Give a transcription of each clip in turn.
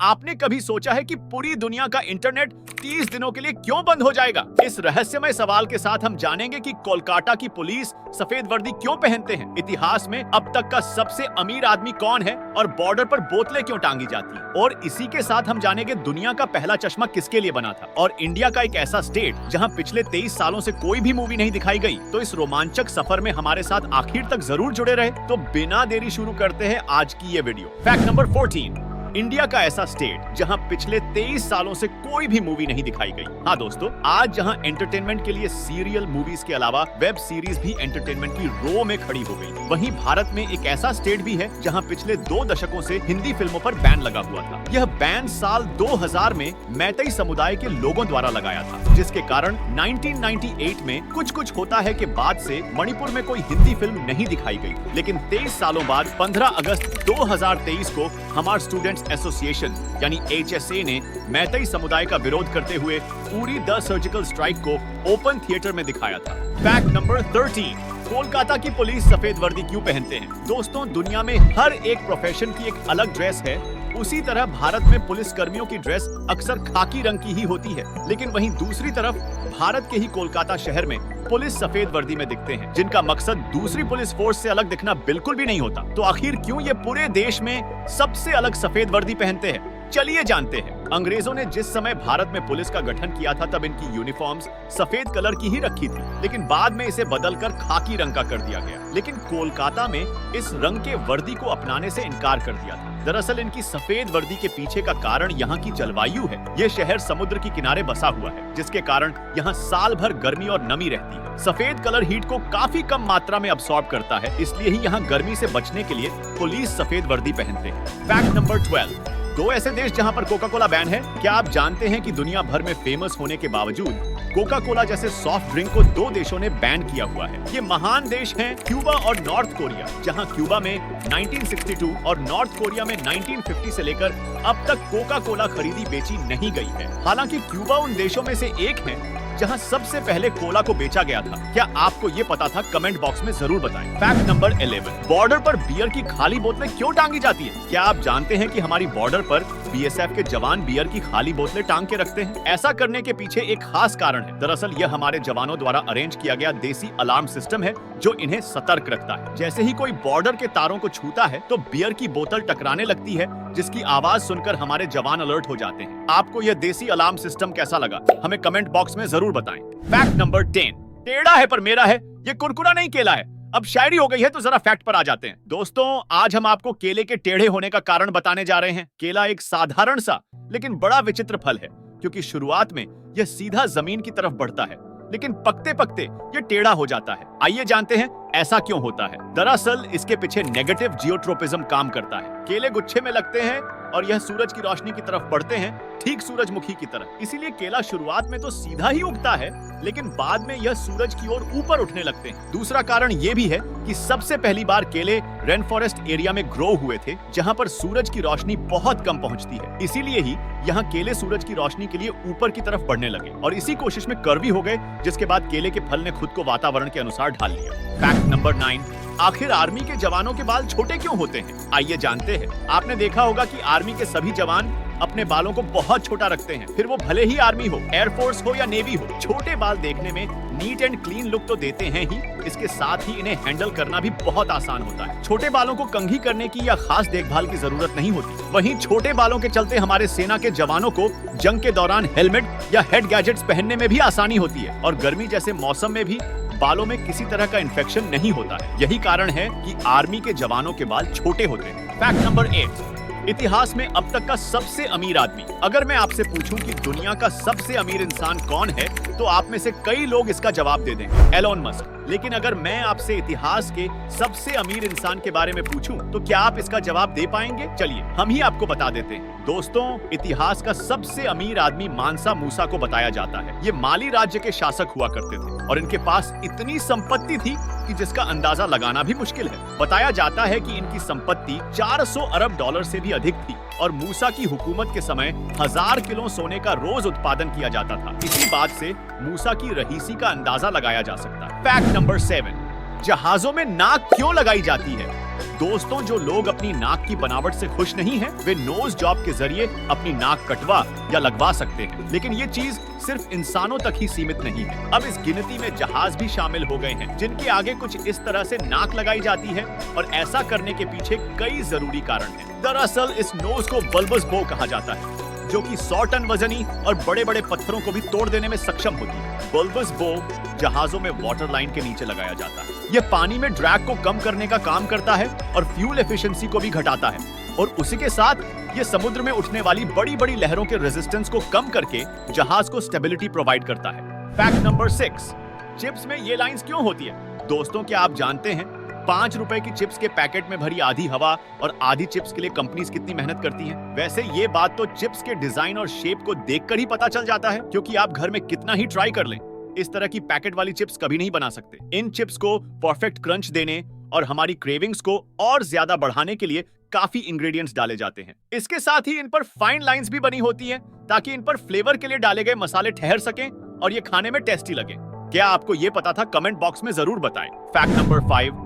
आपने कभी सोचा है कि पूरी दुनिया का इंटरनेट 30 दिनों के लिए क्यों बंद हो जाएगा? इस रहस्यमय सवाल के साथ हम जानेंगे कि कोलकाता की पुलिस सफेद वर्दी क्यों पहनते हैं, इतिहास में अब तक का सबसे अमीर आदमी कौन है और बॉर्डर पर बोतलें क्यों टांगी जाती हैं। और इसी के साथ हम जानेंगे दुनिया का पहला चश्मा किसके लिए बना था और इंडिया का एक ऐसा स्टेट जहां पिछले 23 सालों से कोई भी मूवी नहीं दिखाई गई। तो इस रोमांचक सफर में हमारे साथ आखिर तक जरूर जुड़े रहे। तो बिना देरी शुरू करते हैं आज की ये वीडियो। फैक्ट नंबर 14, इंडिया का ऐसा स्टेट जहां पिछले 23 सालों से कोई भी मूवी नहीं दिखाई गई। हाँ दोस्तों, आज जहां एंटरटेनमेंट के लिए सीरियल मूवीज के अलावा वेब सीरीज भी एंटरटेनमेंट की रो में खड़ी हो गई, वहीं भारत में एक ऐसा स्टेट भी है जहां पिछले 2 दशकों से हिंदी फिल्मों पर बैन लगा हुआ था। यह बैन साल 2000 में मैतेई समुदाय के लोगों द्वारा लगाया था, जिसके कारण 1998 में कुछ होता है के बाद से मणिपुर में कोई हिंदी फिल्म नहीं दिखाई गई। लेकिन 23 सालों बाद 15 अगस्त 2023 को हमारे स्टूडेंट्स एसोसिएशन यानी HSA ने मैतेई समुदाय का विरोध करते हुए पूरी द सर्जिकल स्ट्राइक को ओपन थिएटर में दिखाया था। फैक्ट नंबर 13, कोलकाता की पुलिस सफेद वर्दी क्यों पहनते हैं? दोस्तों, दुनिया में हर एक प्रोफेशन की एक अलग ड्रेस है। उसी तरह भारत में पुलिस कर्मियों की ड्रेस अक्सर खाकी रंग की ही होती है, लेकिन वहीं दूसरी तरफ भारत के ही कोलकाता शहर में पुलिस सफेद वर्दी में दिखते हैं, जिनका मकसद दूसरी पुलिस फोर्स से अलग दिखना बिल्कुल भी नहीं होता। तो आखिर क्यों ये पूरे देश में सबसे अलग सफेद वर्दी पहनते हैं? चलिए जानते हैं। अंग्रेजों ने जिस समय भारत में पुलिस का गठन किया था तब इनकी यूनिफॉर्म्स सफेद कलर की ही रखी थी, लेकिन बाद में इसे बदलकर खाकी रंग का कर दिया गया। लेकिन कोलकाता में इस रंग के वर्दी को अपनाने से इनकार कर दिया था। दरअसल इनकी सफेद वर्दी के पीछे का कारण यहाँ की जलवायु है। ये शहर समुद्र के किनारे बसा हुआ है, जिसके कारण यहाँ साल भर गर्मी और नमी रहती है। सफेद कलर हीट को काफी कम मात्रा में अब्सॉर्ब करता है, इसलिए ही यहाँ गर्मी से बचने के लिए पुलिस सफेद वर्दी पहनते हैं। फैक्ट नंबर 12, 2 ऐसे देश जहां पर कोका कोला बैन है। क्या आप जानते हैं कि दुनिया भर में फेमस होने के बावजूद कोका कोला जैसे सॉफ्ट ड्रिंक को 2 देशों ने बैन किया हुआ है? ये महान देश हैं क्यूबा और नॉर्थ कोरिया, जहां क्यूबा में 1962 और नॉर्थ कोरिया में 1950 से लेकर अब तक कोका कोला खरीदी बेची नहीं गई है। हालांकि क्यूबा उन देशों में से एक है जहां सबसे पहले कोला को बेचा गया था। क्या आपको ये पता था? कमेंट बॉक्स में जरूर बताएं। फैक्ट नंबर 11, बॉर्डर पर बियर की खाली बोतलें क्यों टांगी जाती है? क्या आप जानते हैं कि हमारी बॉर्डर पर BSF के जवान बियर की खाली बोतलें टांग के रखते हैं? ऐसा करने के पीछे एक खास कारण है। दरअसल यह हमारे जवानों द्वारा अरेंज किया गया देसी अलार्म सिस्टम है, जो इन्हें सतर्क रखता है। जैसे ही कोई बॉर्डर के तारों को छूता है तो बियर की बोतल टकराने लगती है, जिसकी आवाज सुनकर हमारे जवान अलर्ट हो जाते हैं। आपको यह देसी अलार्म सिस्टम कैसा लगा? हमें कमेंट बॉक्स में जरूर बताएं। फैक्ट नंबर 10, टेढ़ा है पर मेरा है, ये कुरकुरा नहीं केला है। अब शायरी हो गई है तो जरा फैक्ट पर आ जाते हैं। दोस्तों, आज हम आपको केले के टेढ़े होने का कारण बताने जा रहे हैं। केला एक साधारण सा लेकिन बड़ा विचित्र फल है, क्योंकि शुरुआत में यह सीधा जमीन की तरफ बढ़ता है, लेकिन पकते पकते ये टेढ़ा हो जाता है। आइए जानते हैं ऐसा क्यों होता है। दरअसल इसके पीछे नेगेटिव जियोट्रोपिज्म काम करता है। केले गुच्छे में लगते हैं और यह सूरज की रोशनी की तरफ बढ़ते हैं, ठीक सूरजमुखी की तरह। इसीलिए केला शुरुआत में तो सीधा ही उगता है, लेकिन बाद में यह सूरज की ओर ऊपर उठने लगते हैं। दूसरा कारण यह भी है कि सबसे पहली बार केले रेन फॉरेस्ट एरिया में ग्रो हुए थे, जहां पर सूरज की रोशनी बहुत कम पहुंचती है। इसीलिए ही यहाँ केले सूरज की रोशनी के लिए ऊपर की तरफ बढ़ने लगे और इसी कोशिश में कर्वी हो गए, जिसके बाद केले के फल ने खुद को वातावरण के अनुसार ढाल लिया। फैक्ट नंबर 9, आखिर आर्मी के जवानों के बाल छोटे क्यों होते हैं? आइए जानते हैं। आपने देखा होगा कि आर्मी के सभी जवान अपने बालों को बहुत छोटा रखते हैं, फिर वो भले ही आर्मी हो, एयरफोर्स हो या नेवी हो। छोटे बाल देखने में नीट एंड क्लीन लुक तो देते हैं ही, इसके साथ ही इन्हें हैंडल करना भी बहुत आसान होता है। छोटे बालों को कंघी करने की या खास देखभाल की जरूरत नहीं होती। वहीं छोटे बालों के चलते हमारे सेना के जवानों को जंग के दौरान हेलमेट या हेड गैजेट्स पहनने में भी आसानी होती है और गर्मी जैसे मौसम में भी बालों में किसी तरह का इन्फेक्शन नहीं होता है। यही कारण है कि आर्मी के जवानों के बाल छोटे होते हैं। फैक्ट नंबर 8, इतिहास में अब तक का सबसे अमीर आदमी। अगर मैं आपसे पूछूं कि दुनिया का सबसे अमीर इंसान कौन है, तो आप में से कई लोग इसका जवाब दे देंगे, एलोन मस्क। लेकिन अगर मैं आपसे इतिहास के सबसे अमीर इंसान के बारे में पूछूं, तो क्या आप इसका जवाब दे पाएंगे? चलिए हम ही आपको बता देते हैं। दोस्तों, इतिहास का सबसे अमीर आदमी मानसा मूसा को बताया जाता है। ये माली राज्य के शासक हुआ करते थे और इनके पास इतनी संपत्ति थी कि जिसका अंदाजा लगाना भी मुश्किल है। बताया जाता है कि इनकी संपत्ति 400 अरब डॉलर से भी अधिक थी और मूसा की हुकूमत के समय 1000 किलो सोने का रोज उत्पादन किया जाता था। इसी बात से मूसा की रईसी का अंदाजा लगाया जा सकता है। फैक्ट नंबर 7, जहाजों में नाक क्यों लगाई जाती है? दोस्तों, जो लोग अपनी नाक की बनावट से खुश नहीं हैं, वे नोज जॉब के जरिए अपनी नाक कटवा या लगवा सकते हैं। लेकिन ये चीज सिर्फ इंसानों तक ही सीमित नहीं है। अब इस गिनती में जहाज भी शामिल हो गए हैं, जिनके आगे कुछ इस तरह से नाक लगाई जाती है, और ऐसा करने के पीछे कई जरूरी कारण हैं। दरअसल इस नोज को बल्बस बो कहा जाता है, जो कि 100 टन वजनी और बड़े बड़े पत्थरों को भी तोड़ देने में सक्षम होती है। बल्बस बो जहाजों में वाटर लाइन के नीचे लगाया जाता है। यह पानी में ड्रैग को कम करने का काम करता है और फ्यूल एफिशिएंसी को भी घटाता है, और उसी के साथ ये समुद्र में उठने वाली बड़ी बड़ी लहरों के रेजिस्टेंस को कम करके जहाज को स्टेबिलिटी प्रोवाइड करता है। फैक्ट नंबर 6, चिप्स में ये लाइंस क्यों होती है? दोस्तों, क्या आप जानते हैं 5 रुपए की चिप्स के पैकेट में भरी आधी हवा और आधी चिप्स के लिए कंपनीज कितनी मेहनत करती हैं? वैसे ये बात तो चिप्स के डिजाइन और शेप को देखकर ही पता चल जाता है, क्योंकि आप घर में कितना ही ट्राई कर लें, इस तरह की पैकेट वाली चिप्स कभी नहीं बना सकते। इन चिप्स को परफेक्ट क्रंच देने और हमारी क्रेविंग्स को और ज्यादा बढ़ाने के लिए काफी इंग्रेडिएंट्स डाले जाते हैं। इसके साथ ही इन पर फाइन लाइंस भी बनी होती हैं, ताकि इन पर फ्लेवर के लिए डाले गए मसाले ठहर सकें और ये खाने में टेस्टी लगे। क्या आपको ये पता था? कमेंट बॉक्स में जरूर बताएं। फैक्ट नंबर 5,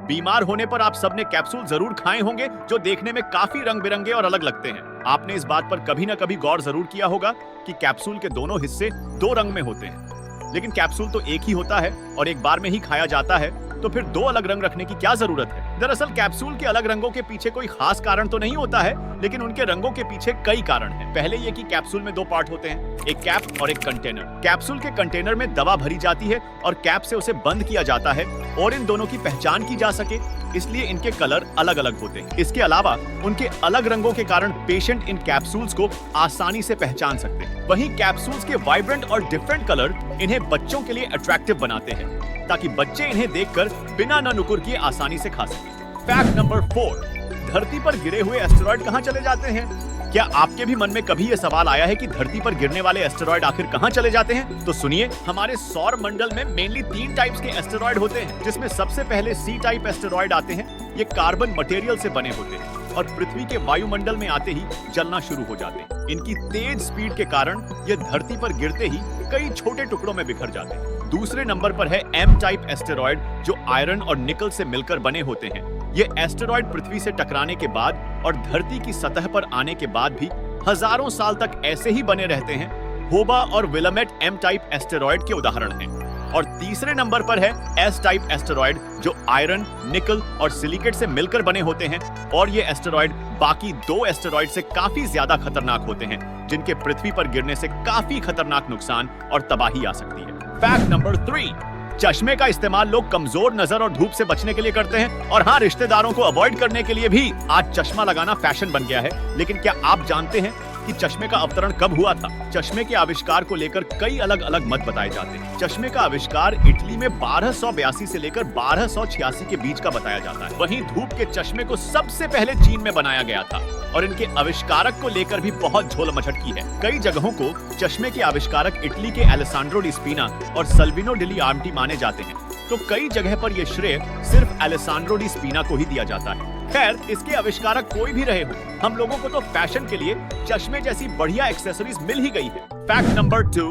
बीमार होने पर आप सबने कैप्सूल जरूर खाए होंगे, जो देखने में काफी रंग बिरंगे और अलग लगते हैं। आपने इस बात पर कभी ना कभी गौर जरूर किया होगा कि कैप्सूल के दोनों हिस्से 2 रंग में होते हैं, लेकिन कैप्सूल तो एक ही होता है और एक बार में ही खाया जाता है, तो फिर 2 अलग रंग रखने की क्या जरूरत है? दरअसल कैप्सूल के अलग रंगों के पीछे कोई खास कारण तो नहीं होता है, लेकिन उनके रंगों के पीछे कई कारण हैं। पहले ये कि कैप्सूल में 2 पार्ट होते हैं, एक कैप और एक कंटेनर। कैप्सूल के कंटेनर में दवा भरी जाती है और कैप से उसे बंद किया जाता है, और इन दोनों की पहचान की जा सके इसलिए इनके कलर अलग अलग होते हैं। इसके अलावा उनके अलग रंगों के कारण पेशेंट इन कैप्सूल्स को आसानी से पहचान सकते हैं। वहीं कैप्सूल्स के वाइब्रेंट और डिफरेंट कलर इन्हें बच्चों के लिए अट्रैक्टिव बनाते हैं, ताकि बच्चे इन्हें देखकर बिना न नुकुर किए आसानी से खा सकें। फैक्ट नंबर 4, धरती पर गिरे हुए एस्टेरॉयड कहां चले जाते हैं? क्या आपके भी मन में कभी यह सवाल आया है कि धरती पर गिरने वाले एस्टेरॉयड आखिर कहां चले जाते हैं? तो सुनिए, हमारे सौर मंडल में मेनली 3 टाइप्स के एस्टेरॉयड होते हैं, जिसमें सबसे पहले सी टाइप एस्टेरॉयड आते हैं। ये कार्बन मटेरियल से बने होते हैं और पृथ्वी के वायुमंडल में आते ही जलना शुरू हो जाते हैं। इनकी तेज स्पीड के कारण ये धरती पर गिरते ही कई छोटे टुकड़ों में बिखर जाते हैं। दूसरे नंबर पर है एम टाइप एस्टेरॉयड, जो आयरन और निकल से मिलकर बने होते हैं। ये एस्टेरॉयड पृथ्वी से टकराने के बाद और धरती की सतह पर आने के बाद भी हजारों साल तक ऐसे ही बने रहते हैं। होबा और विलामेट एम टाइप एस्टेरॉयड के उदाहरण हैं। और तीसरे नंबर पर है एस टाइप एस्टेरॉयड, जो आयरन, निकल और सिलिकेट से मिलकर बने होते हैं, और ये एस्टेरॉयड बाकी 2 एस्टेरॉयड से काफी ज्यादा खतरनाक होते हैं, जिनके पृथ्वी पर गिरने से काफी खतरनाक नुकसान और तबाही आ सकती है। फैक्ट नंबर 3, चश्मे का इस्तेमाल लोग कमजोर नजर और धूप से बचने के लिए करते हैं, और हाँ, रिश्तेदारों को अवॉइड करने के लिए भी आज चश्मा लगाना फैशन बन गया है। लेकिन क्या आप जानते हैं कि चश्मे का अवतरण कब हुआ था? चश्मे के आविष्कार को लेकर कई अलग अलग मत बताए जाते हैं। चश्मे का आविष्कार इटली में 1282 से लेकर 1286 के बीच का बताया जाता है। वहीं धूप के चश्मे को सबसे पहले चीन में बनाया गया था, और इनके आविष्कारक को लेकर भी बहुत झोल मचट की है। कई जगहों को चश्मे के आविष्कारक इटली के एलेसांड्रो डी स्पिना और सल्विनो डिली आर्मटी माने जाते हैं, तो कई जगह पर यह श्रेय सिर्फ एलेसांड्रो डी स्पिना को ही दिया जाता है। खैर, इसके आविष्कारक कोई भी रहे हो, हम लोगों को तो फैशन के लिए चश्मे जैसी बढ़िया एक्सेसरीज मिल ही गई है। फैक्ट नंबर 2,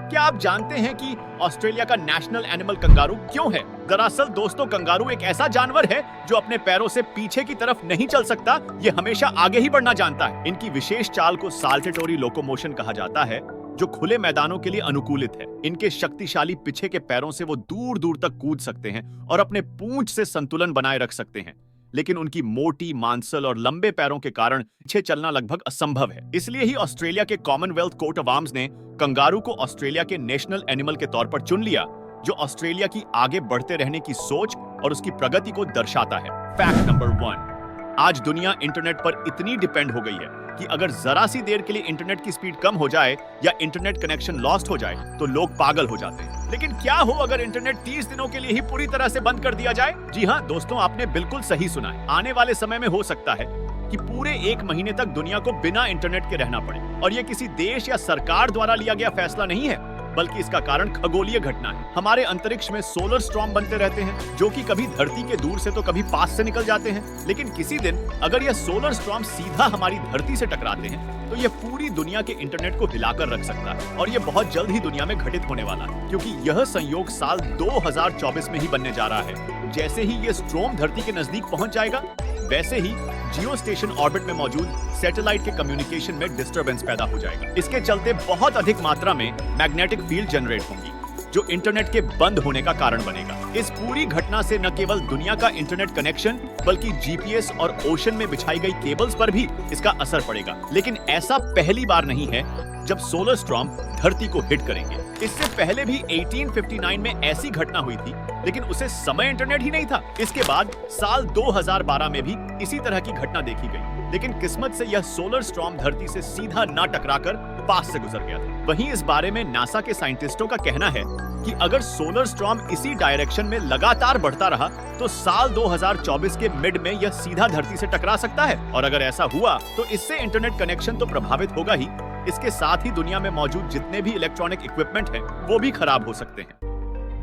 क्या आप जानते हैं कि ऑस्ट्रेलिया का नेशनल एनिमल कंगारू क्यों है? दरअसल दोस्तों, कंगारू एक ऐसा जानवर है जो अपने पैरों से पीछे की तरफ नहीं चल सकता, ये हमेशा आगे ही बढ़ना जानता है। इनकी विशेष चाल को साल्टेटोरी लोकोमोशन कहा जाता है, जो खुले मैदानों के लिए अनुकूलित है। इनके शक्तिशाली पीछे के पैरों से वो दूर दूर तक कूद सकते हैं और अपने पूंछ से संतुलन बनाए रख सकते हैं, लेकिन उनकी मोटी मांसल और लंबे पैरों के कारण पीछे चलना लगभग असंभव है। इसलिए ही ऑस्ट्रेलिया के कॉमनवेल्थ कोर्ट ऑफ आर्म्स ने कंगारू को ऑस्ट्रेलिया के नेशनल एनिमल के तौर पर चुन लिया, जो ऑस्ट्रेलिया की आगे बढ़ते रहने की सोच और उसकी प्रगति को दर्शाता है। फैक्ट नंबर 1, आज दुनिया इंटरनेट पर इतनी डिपेंड हो गई है कि अगर जरा सी देर के लिए इंटरनेट की स्पीड कम हो जाए या इंटरनेट कनेक्शन लॉस्ट हो जाए तो लोग पागल हो जाते हैं। लेकिन क्या हो अगर इंटरनेट 30 दिनों के लिए ही पूरी तरह से बंद कर दिया जाए? जी हाँ दोस्तों, आपने बिल्कुल सही सुना है। आने वाले समय में हो सकता है कि पूरे 1 महीने तक दुनिया को बिना इंटरनेट के रहना पड़े, और यह किसी देश या सरकार द्वारा लिया गया फैसला नहीं है, बल्कि इसका कारण खगोलीय घटना है। हमारे अंतरिक्ष में सोलर स्टॉर्म बनते रहते हैं, जो कि कभी धरती के दूर से तो कभी पास से निकल जाते हैं। लेकिन किसी दिन अगर यह सोलर स्टॉर्म सीधा हमारी धरती से टकराते हैं, तो यह पूरी दुनिया के इंटरनेट को हिलाकर रख सकता है, और यह बहुत जल्द ही दुनिया में घटित होने वाला है, क्योंकि यह संयोग साल 2024 में ही बनने जा रहा है, जैसे ही ये स्ट्रोम धरती के नजदीक पहुंच जाएगा, वैसे ही जियो स्टेशन ऑर्बिट में मौजूद सैटेलाइट के कम्युनिकेशन में डिस्टरबेंस पैदा हो जाएगा। इसके चलते बहुत अधिक मात्रा में मैग्नेटिक फील्ड जनरेट होंगी, जो इंटरनेट के बंद होने का कारण बनेगा। इस पूरी घटना से न केवल दुनिया का इंटरनेट कनेक्शन, बल्कि जीपीएस और ओशन में बिछाई गई केबल्स पर भी इसका असर पड़ेगा। लेकिन ऐसा पहली बार नहीं है जब सोलर स्टॉर्म धरती को हिट करेंगे। इससे पहले भी 1859 में ऐसी घटना हुई थी, लेकिन उसे समय इंटरनेट ही नहीं था। इसके बाद साल 2012 में भी इसी तरह की घटना देखी गई, लेकिन किस्मत से यह सोलर स्टॉर्म धरती से सीधा ना टकराकर पास से गुजर गया था। वहीं इस बारे में नासा के साइंटिस्टों का कहना है कि अगर सोलर स्टॉर्म इसी डायरेक्शन में लगातार बढ़ता रहा तो साल 2024 के मिड में यह सीधा धरती से टकरा सकता है। और अगर ऐसा हुआ तो इससे इंटरनेट कनेक्शन तो प्रभावित होगा ही, इसके साथ ही दुनिया में मौजूद जितने भी इलेक्ट्रॉनिक इक्विपमेंट हैं वो भी खराब हो सकते हैं।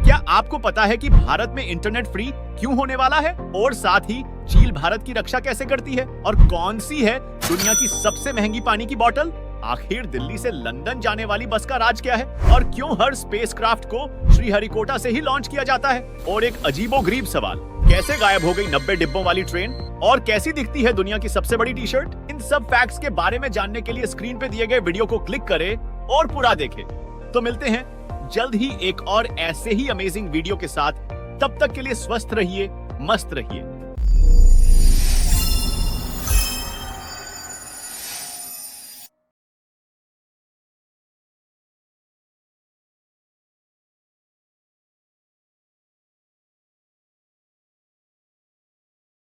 क्या आपको पता है कि भारत में इंटरनेट फ्री क्यों होने वाला है? और साथ ही चील भारत की रक्षा कैसे करती है? और कौन सी है दुनिया की सबसे महंगी पानी की बोतल? आखिर दिल्ली से लंदन जाने वाली बस का राज क्या है? और क्यों हर स्पेसक्राफ्ट को श्रीहरिकोटा से ही लॉन्च किया जाता है? और एक अजीबोगरीब सवाल, कैसे गायब हो गई 90 डिब्बों वाली ट्रेन? और कैसी दिखती है दुनिया की सबसे बड़ी टी शर्ट? इन सब फैक्ट्स के बारे में जानने के लिए स्क्रीन पे दिए गए वीडियो को क्लिक करें और पूरा देखें। तो मिलते हैं जल्द ही एक और ऐसे ही अमेजिंग वीडियो के साथ। तब तक के लिए स्वस्थ रहिए, मस्त रहिए।